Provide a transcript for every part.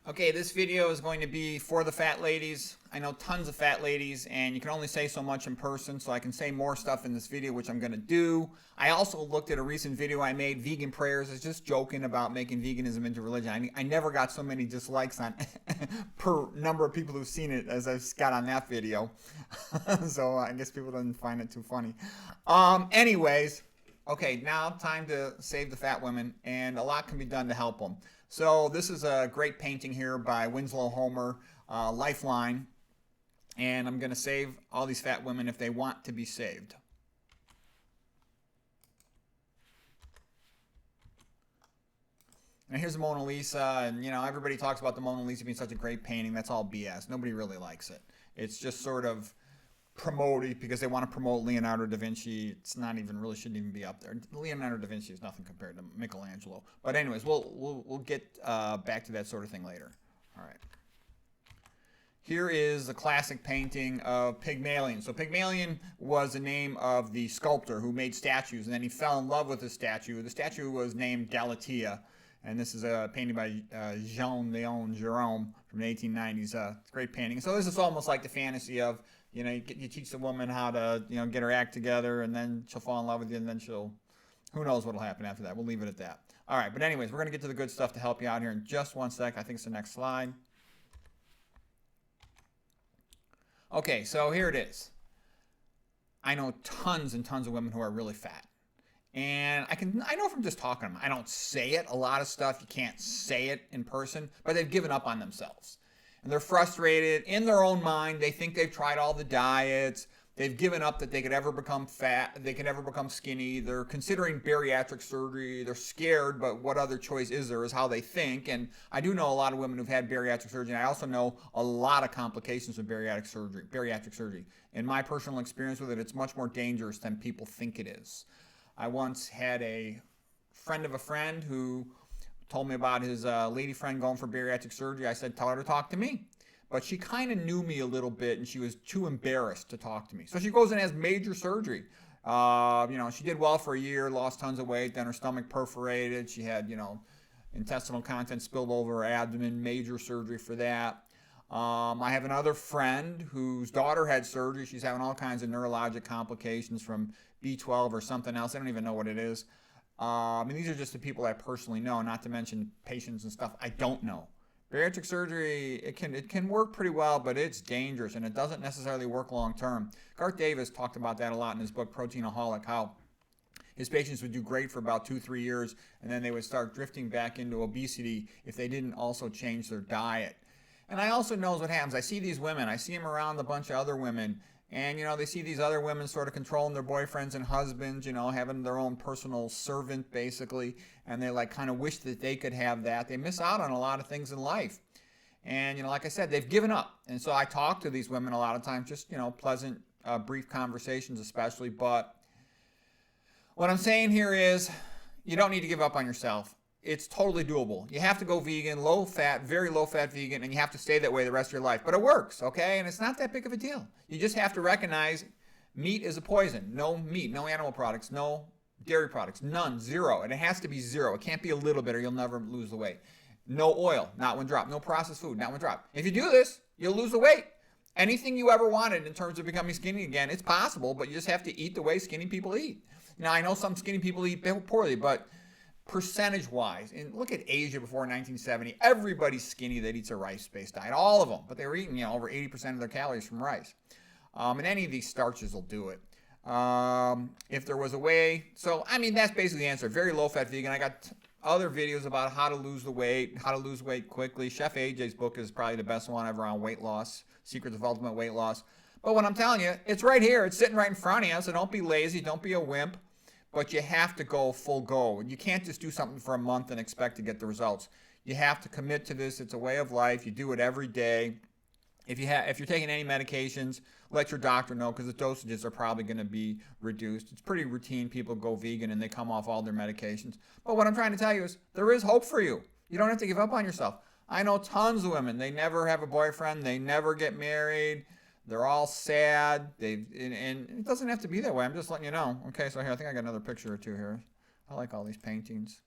Okay, this video is going to be for the fat ladies. I know tons of fat ladies, and you can only say so much in person, so I can say more stuff in this video, which I'm going to do. I also looked at a recent video I made, Vegan Prayers. It's just joking about making veganism into religion. I never got so many dislikes on per number of people who've seen it as I got on that video. So I guess people didn't find it too funny. Anyways, okay, now time to save the fat women, and a lot can be done to help them. So this is a great painting here by Winslow Homer, Lifeline, and I'm going to save all these fat women if they want to be saved. Now here's the Mona Lisa, and you know, everybody talks about the Mona Lisa being such a great painting. That's all BS. Nobody really likes it. It's just sort of promoted because they want to promote Leonardo da Vinci. It's not even really, shouldn't even be up there. Leonardo da Vinci is nothing compared to Michelangelo. But anyways, we'll get back to that sort of thing later. All right. Here is the classic painting of Pygmalion. So Pygmalion was the name of the sculptor who made statues, and then he fell in love with the statue. The statue was named Galatea, and this is a painting by Jean-Léon Gérôme from the 1890s. It's a great painting. So this is almost like the fantasy of, you know, you teach the woman how to, you know, get her act together, and then she'll fall in love with you, and then who knows what'll happen after that. We'll leave it at that. All right, but anyways, we're going to get to the good stuff to help you out here in just one sec. I think it's the next slide. Okay, so here it is. I know tons and tons of women who are really fat. And I know from just talking to them. I don't say it. A lot of stuff, you can't say it in person, but they've given up on themselves. And they're frustrated in their own mind. They think they've tried all the diets. They've given up that they could ever become fat. They can ever become skinny. They're considering bariatric surgery. They're scared, but what other choice is there is how they think. And I do know a lot of women who've had bariatric surgery. And I also know a lot of complications with bariatric surgery. In my personal experience with it, it's much more dangerous than people think it is. I once had a friend of a friend who told me about his lady friend going for bariatric surgery. I said, tell her to talk to me. But she kind of knew me a little bit, and she was too embarrassed to talk to me. So she goes and has major surgery. You know, she did well for a year, lost tons of weight, then her stomach perforated. She had, you know, intestinal contents spilled over her abdomen, major surgery for that. I have another friend whose daughter had surgery. She's having all kinds of neurologic complications from B12 or something else. I don't even know what it is. And these are just the people I personally know, not to mention patients and stuff I don't know. Bariatric surgery, it can work pretty well, but it's dangerous, and it doesn't necessarily work long term. Garth Davis talked about that a lot in his book Proteinaholic, how his patients would do great for about 2-3 years, and then they would start drifting back into obesity if they didn't also change their diet. And I also know what happens. I see these women. I see them around a bunch of other women. And, you know, they see these other women sort of controlling their boyfriends and husbands, you know, having their own personal servant, basically. And they, like, kind of wish that they could have that. They miss out on a lot of things in life. And, you know, like I said, they've given up. And so I talk to these women a lot of times, just, you know, pleasant, brief conversations especially. But what I'm saying here is you don't need to give up on yourself. It's totally doable. You have to go vegan, low fat, very low fat vegan, and you have to stay that way the rest of your life. But it works, okay? And it's not that big of a deal. You just have to recognize meat is a poison. No meat, no animal products, no dairy products, none, zero. And it has to be zero. It can't be a little bit or you'll never lose the weight. No oil, not one drop. No processed food, not one drop. If you do this, you'll lose the weight. Anything you ever wanted in terms of becoming skinny again, it's possible, but you just have to eat the way skinny people eat. Now, I know some skinny people eat poorly, but percentage-wise, and look at Asia before 1970, everybody's skinny that eats a rice-based diet, all of them, but they were eating, you know, over 80% of their calories from rice. And any of these starches will do it. If there was a way, so, I mean, that's basically the answer. Very low-fat vegan. I got other videos about how to lose the weight, how to lose weight quickly. Chef AJ's book is probably the best one ever on weight loss, Secrets of Ultimate Weight Loss. But what I'm telling you, it's right here. It's sitting right in front of you, so don't be lazy. Don't be a wimp. But you have to go full go. You can't just do something for a month and expect to get the results. You have to commit to this. It's a way of life. You do it every day. If you're taking any medications, let your doctor know because the dosages are probably going to be reduced. It's pretty routine. People go vegan and they come off all their medications. But what I'm trying to tell you is there is hope for you. You don't have to give up on yourself. I know tons of women. They never have a boyfriend. They never get married. They're all sad. And it doesn't have to be that way. I'm just letting you know. Okay, so here, I think I got another picture or two here. I like all these paintings.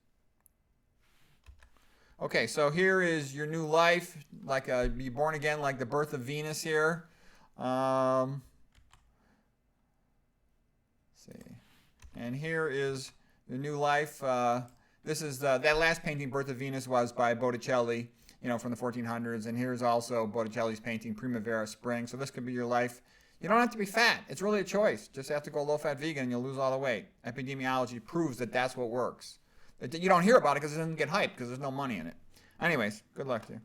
Okay, so here is your new life, like be born again, like the birth of Venus here. Let's see, and here is your new life. This is that last painting, Birth of Venus, was by Botticelli, from the 1400s. And here's also Botticelli's painting, Primavera, Spring. So this could be your life. You don't have to be fat. It's really a choice. Just have to go low-fat vegan and you'll lose all the weight. Epidemiology proves that that's what works. You don't hear about it because it doesn't get hyped because there's no money in it. Anyways, good luck to you.